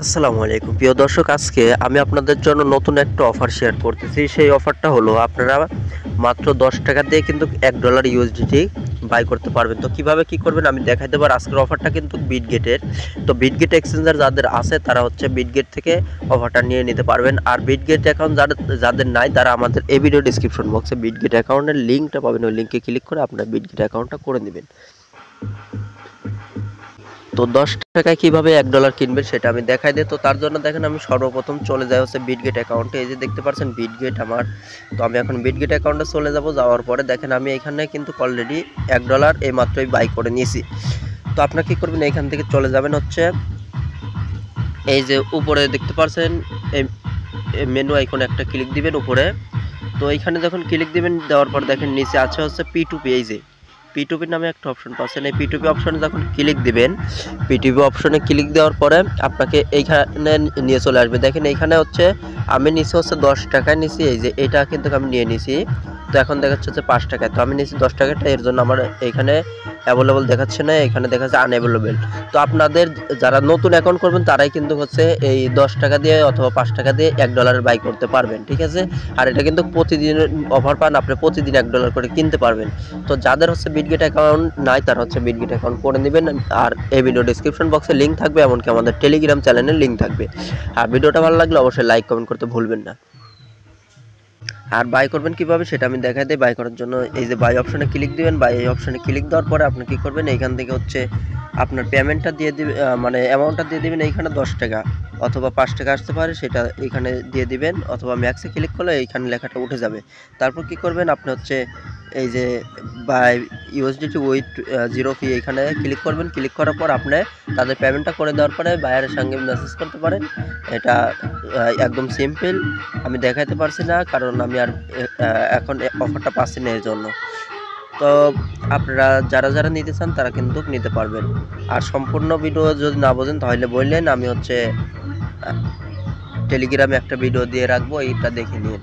আসসালামু আলাইকুম প্রিয় দর্শক, আজকে আমি আপনাদের জন্য নতুন একটা অফার শেয়ার করতেছি। সেই অফারটা হলো আপনারা মাত্র 10 টাকা দিয়ে কিন্তু $1 ইউএসডিটি বাই করতে পারবেন। তো কিভাবে কি করবেন আমি দেখাই দেব। আর আজকের অফারটা কিন্তু বিটগেটের। তো বিটগেট এক্সচেঞ্জার যাদের আছে তারা হচ্ছে বিটগেট থেকে অফারটা নিয়ে নিতে পারবেন। আর বিটগেট অ্যাকাউন্ট যাদের নাই তারা আমাদের এই ভিডিও ডিসক্রিপশন বক্সে বিটগেট অ্যাকাউন্টের লিঙ্কটা পাবেন, ওই লিঙ্কে ক্লিক করে আপনার বিটগেট অ্যাকাউন্টটা করে নেবেন। তো 10 টাকায় কিভাবে $1 কিনবেন সেটা আমি দেখাই দিই। তো তার জন্য দেখেন আমি সর্বপ্রথম চলে যাই হচ্ছে বিটগেট অ্যাকাউন্টে। এই যে দেখতে পাচ্ছেন বিটগেট আমার। তো আমি এখন বিটগেট অ্যাকাউন্টে চলে যাব। যাওয়ার পরে দেখেন আমি এখানে কিন্তু অলরেডি $1 এই মাত্রই বাই করে নিয়েছি। তো আপনারা কি করবেন, এখান থেকে চলে যাবেন হচ্ছে এই যে উপরে দেখতে পাচ্ছেন এই মেনু আইকনে একটা ক্লিক দিবেন উপরে। তো এইখানে যখন ক্লিক দিবেন, দেওয়ার পর দেখেন নিচে আছে হচ্ছে P2P। এই যে P2P নামে একটা অপশন পাচ্ছেন। এই P2P অপশনে যখন ক্লিক দিবেন, P2P অপশনে ক্লিক দেওয়ার পরে আপনাকে এইখানে নিয়ে চলে আসবে। দেখেন এইখানে হচ্ছে আমি নিচে হচ্ছে 10 টাকায় নিছি। এই যে এটা কিন্তু আমি নিয়ে নিছি। তো এখন দেখাচ্ছে হচ্ছে 5 টাকায়। তো আমি নিয়েছি 10 টাকাটা, এর জন্য আমার এইখানে অ্যাভেলেবল দেখাচ্ছে না, এখানে দেখাচ্ছে আনঅ্যাভেলেবল। তো আপনাদের যারা নতুন অ্যাকাউন্ট করবেন তারাই কিন্তু হচ্ছে এই 10 টাকা দিয়ে অথবা 5 টাকা দিয়ে $1 বাই করতে পারবেন, ঠিক আছে। আর এটা কিন্তু প্রতিদিন অফার পান, আপনি প্রতিদিন $1 করে কিনতে পারবেন। তো যাদের হচ্ছে বিটগেট অ্যাকাউন্ট নাই তারা হচ্ছে বিটগেট অ্যাকাউন্ট করে নেবেন। আর এই ভিডিও ডিসক্রিপশন বক্সে লিঙ্ক থাকবে, এমনকি আমাদের টেলিগ্রাম চ্যানেলের লিঙ্ক থাকবে। আর ভিডিওটা ভালো লাগলে অবশ্যই লাইক কমেন্ট করতে ভুলবেন না। আর বাই করবেন কিভাবে সেটা আমি দেখাই দিই। বাই করার জন্য এই যে বাই অপশনে ক্লিক দিবেন। বাই এই অপশনে ক্লিক দেওয়ার পরে আপনি কি করবেন, এইখান থেকে হচ্ছে আপনার পেমেন্টটা দিয়ে দিবেন, মানে অ্যামাউন্টটা দিয়ে দিবেন এইখানে 10 টাকা অথবা 5 টাকা আসতে পারে, সেটা এইখানে দিয়ে দিবেন। অথবা ম্যাক্সে ক্লিক করলে এইখানে লেখাটা উঠে যাবে। তারপর কি করবেন, আপনি হচ্ছে এই যে বাই ইউএসডিটি উইথ 0 ফি এইখানে ক্লিক করবেন। ক্লিক করার পর আপনি তাদের পেমেন্টটা করে দেওয়ার পরে বায়ারের সঙ্গে মেসেজ করতে পারেন। এটা একদম সিম্পল। আমি দেখাতে পারছি না কারণ আমি আর এখন অফারটা পাচ্ছি না এর জন্য। তো আপনারা যারা নিতে চান তারা কিন্তু নিতে পারবেন। আর সম্পূর্ণ ভিডিও যদি না বোঝেন তাহলে বললেন, আমি হচ্ছে টেলিগ্রামে একটা ভিডিও দিয়ে রাখবো, এইটা দেখে নিন।